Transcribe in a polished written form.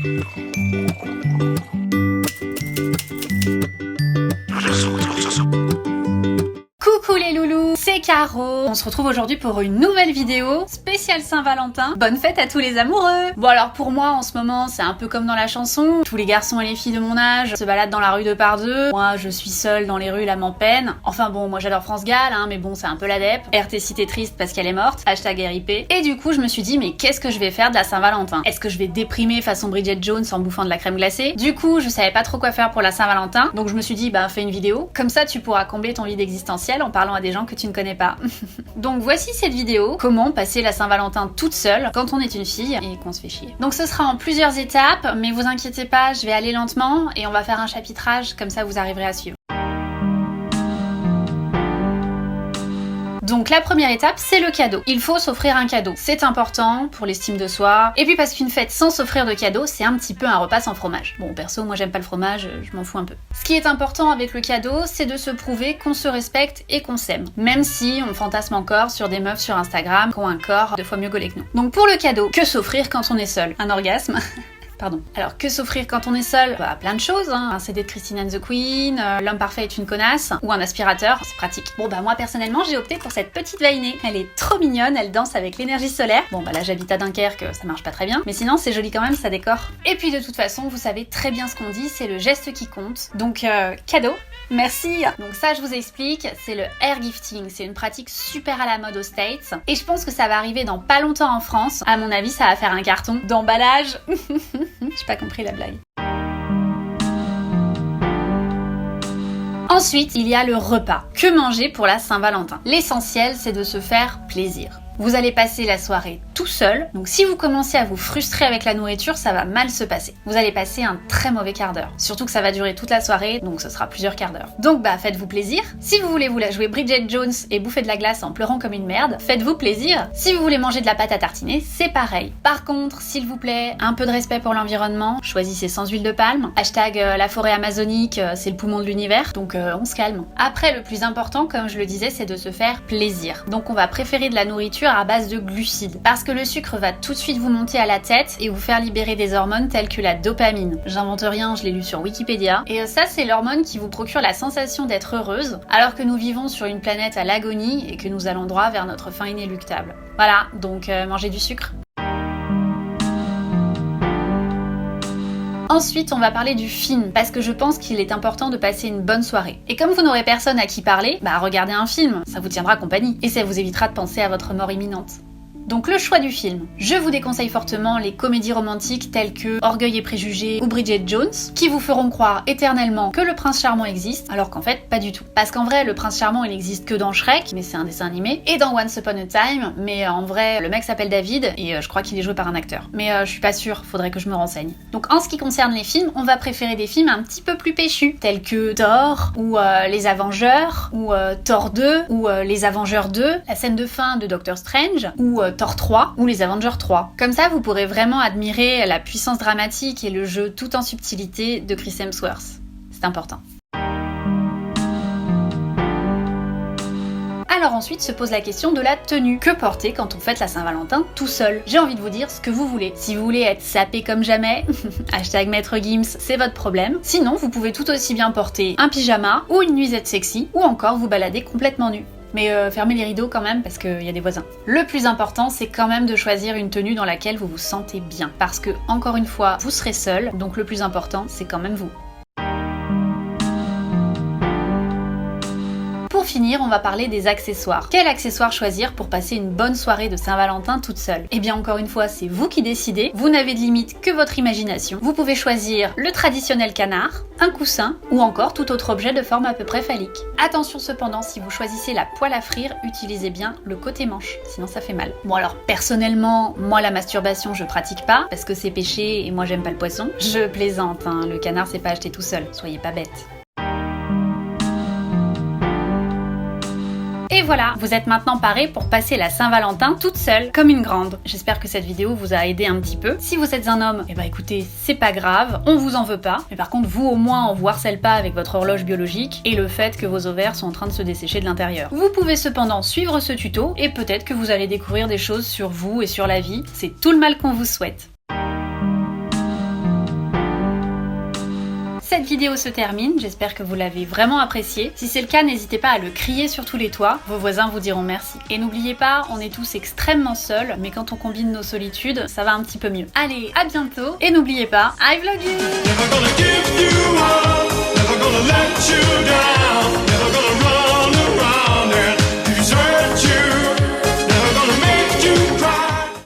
Coucou les loulous, c'est Caro. On se retrouve aujourd'hui pour une nouvelle vidéo spéciale Saint-Valentin. Bonne fête à tous les amoureux. Bon alors pour moi en ce moment c'est un peu comme dans la chanson. Tous les garçons et les filles de mon âge se baladent dans la rue 2 par 2. Moi je suis seule dans les rues, l'âme en peine. Enfin bon, moi j'adore France Gall, mais bon c'est un peu la dep. RT Cité triste parce qu'elle est morte. Hashtag RIP. Et du coup je me suis dit mais qu'est-ce que je vais faire de la Saint-Valentin? Est-ce que je vais déprimer façon Bridget Jones en bouffant de la crème glacée? Du coup je savais pas trop quoi faire pour la Saint-Valentin. Donc je me suis dit bah fais une vidéo. Comme ça tu pourras combler ton vide existentiel en parlant à des gens que tu ne connais pas. Donc voici cette vidéo, comment passer la Saint-Valentin toute seule quand on est une fille et qu'on se fait chier. Donc ce sera en plusieurs étapes, mais vous inquiétez pas, je vais aller lentement et on va faire un chapitrage, comme ça vous arriverez à suivre. Donc la première étape, c'est le cadeau. Il faut s'offrir un cadeau. C'est important pour l'estime de soi. Et puis parce qu'une fête sans s'offrir de cadeau, c'est un petit peu un repas sans fromage. Bon, perso, moi j'aime pas le fromage, je m'en fous un peu. Ce qui est important avec le cadeau, c'est de se prouver qu'on se respecte et qu'on s'aime. Même si on fantasme encore sur des meufs sur Instagram qui ont un corps 2 fois mieux gaulé que nous. Donc pour le cadeau, que s'offrir quand on est seul? Un orgasme? Pardon. Alors, que s'offrir quand on est seul? Bah, plein de choses, Un CD de Christine and the Queen, L'homme parfait est une connasse, ou un aspirateur, c'est pratique. Bon bah moi personnellement, j'ai opté pour cette petite vainée. Elle est trop mignonne, elle danse avec l'énergie solaire. Bon bah là j'habite à Dunkerque, ça marche pas très bien, mais sinon c'est joli quand même, ça décore. Et puis de toute façon, vous savez très bien ce qu'on dit, c'est le geste qui compte. Donc cadeau. Merci. Donc ça je vous explique, c'est le air gifting, c'est une pratique super à la mode aux States, et je pense que ça va arriver dans pas longtemps en France. À mon avis, ça va faire un carton d'emballage. J'ai pas compris la blague. Ensuite, il y a le repas. Que manger pour la Saint-Valentin? L'essentiel, c'est de se faire plaisir. Vous allez passer la soirée tout seul, donc si vous commencez à vous frustrer avec la nourriture, ça va mal se passer. Vous allez passer un très mauvais quart d'heure. Surtout que ça va durer toute la soirée, donc ce sera plusieurs quarts d'heure. Donc bah faites-vous plaisir. Si vous voulez vous la jouer Bridget Jones et bouffer de la glace en pleurant comme une merde, faites-vous plaisir. Si vous voulez manger de la pâte à tartiner, c'est pareil. Par contre, s'il vous plaît, un peu de respect pour l'environnement, choisissez sans huile de palme. Hashtag la forêt amazonique, c'est le poumon de l'univers, donc on se calme. Après, le plus important, comme je le disais, c'est de se faire plaisir. Donc on va préférer de la nourriture à base de glucides, parce que le sucre va tout de suite vous monter à la tête et vous faire libérer des hormones telles que la dopamine. J'invente rien, je l'ai lu sur Wikipédia. Et ça, c'est l'hormone qui vous procure la sensation d'être heureuse, alors que nous vivons sur une planète à l'agonie et que nous allons droit vers notre fin inéluctable. Voilà, donc mangez du sucre. Ensuite, on va parler du film, parce que je pense qu'il est important de passer une bonne soirée. Et comme vous n'aurez personne à qui parler, bah regardez un film, ça vous tiendra compagnie, et ça vous évitera de penser à votre mort imminente. Donc le choix du film. Je vous déconseille fortement les comédies romantiques telles que Orgueil et préjugés ou Bridget Jones, qui vous feront croire éternellement que le prince charmant existe, alors qu'en fait pas du tout. Parce qu'en vrai le prince charmant il existe que dans Shrek, mais c'est un dessin animé, et dans Once Upon a Time, mais en vrai le mec s'appelle David, et je crois qu'il est joué par un acteur. Mais je suis pas sûre, faudrait que je me renseigne. Donc en ce qui concerne les films, on va préférer des films un petit peu plus péchus, tels que Thor, ou Les Avengeurs, ou Thor 2, ou Les Avengeurs 2, la scène de fin de Doctor Strange, ou Thor 3 ou les Avengers 3. Comme ça, vous pourrez vraiment admirer la puissance dramatique et le jeu tout en subtilité de Chris Hemsworth. C'est important. Alors ensuite se pose la question de la tenue. Que porter quand on fête la Saint-Valentin tout seul? J'ai envie de vous dire ce que vous voulez. Si vous voulez être sapé comme jamais, hashtag Maître Gims, c'est votre problème. Sinon, vous pouvez tout aussi bien porter un pyjama ou une nuisette sexy, ou encore vous balader complètement nu. Mais fermez les rideaux quand même parce qu'il y a des voisins. Le plus important, c'est quand même de choisir une tenue dans laquelle vous vous sentez bien. Parce que, encore une fois, vous serez seul, donc le plus important, c'est quand même vous. Pour finir, on va parler des accessoires. Quel accessoire choisir pour passer une bonne soirée de Saint-Valentin toute seule? Eh bien encore une fois, c'est vous qui décidez, vous n'avez de limite que votre imagination. Vous pouvez choisir le traditionnel canard, un coussin ou encore tout autre objet de forme à peu près phallique. Attention cependant, si vous choisissez la poêle à frire, utilisez bien le côté manche, sinon ça fait mal. Bon alors personnellement, moi la masturbation je pratique pas, parce que c'est péché et moi j'aime pas le poisson. Je plaisante, le canard c'est pas acheté tout seul, soyez pas bêtes. Et voilà, vous êtes maintenant parés pour passer la Saint-Valentin toute seule, comme une grande. J'espère que cette vidéo vous a aidé un petit peu. Si vous êtes un homme, eh ben écoutez, c'est pas grave, on vous en veut pas. Mais par contre, vous au moins, on vous harcèle pas avec votre horloge biologique et le fait que vos ovaires sont en train de se dessécher de l'intérieur. Vous pouvez cependant suivre ce tuto et peut-être que vous allez découvrir des choses sur vous et sur la vie. C'est tout le mal qu'on vous souhaite. cette vidéo se termine, j'espère que vous l'avez vraiment appréciée. Si c'est le cas, n'hésitez pas à le crier sur tous les toits, vos voisins vous diront merci. Et n'oubliez pas, on est tous extrêmement seuls, mais quand on combine nos solitudes, ça va un petit peu mieux. Allez, à bientôt, et n'oubliez pas, I vlog you!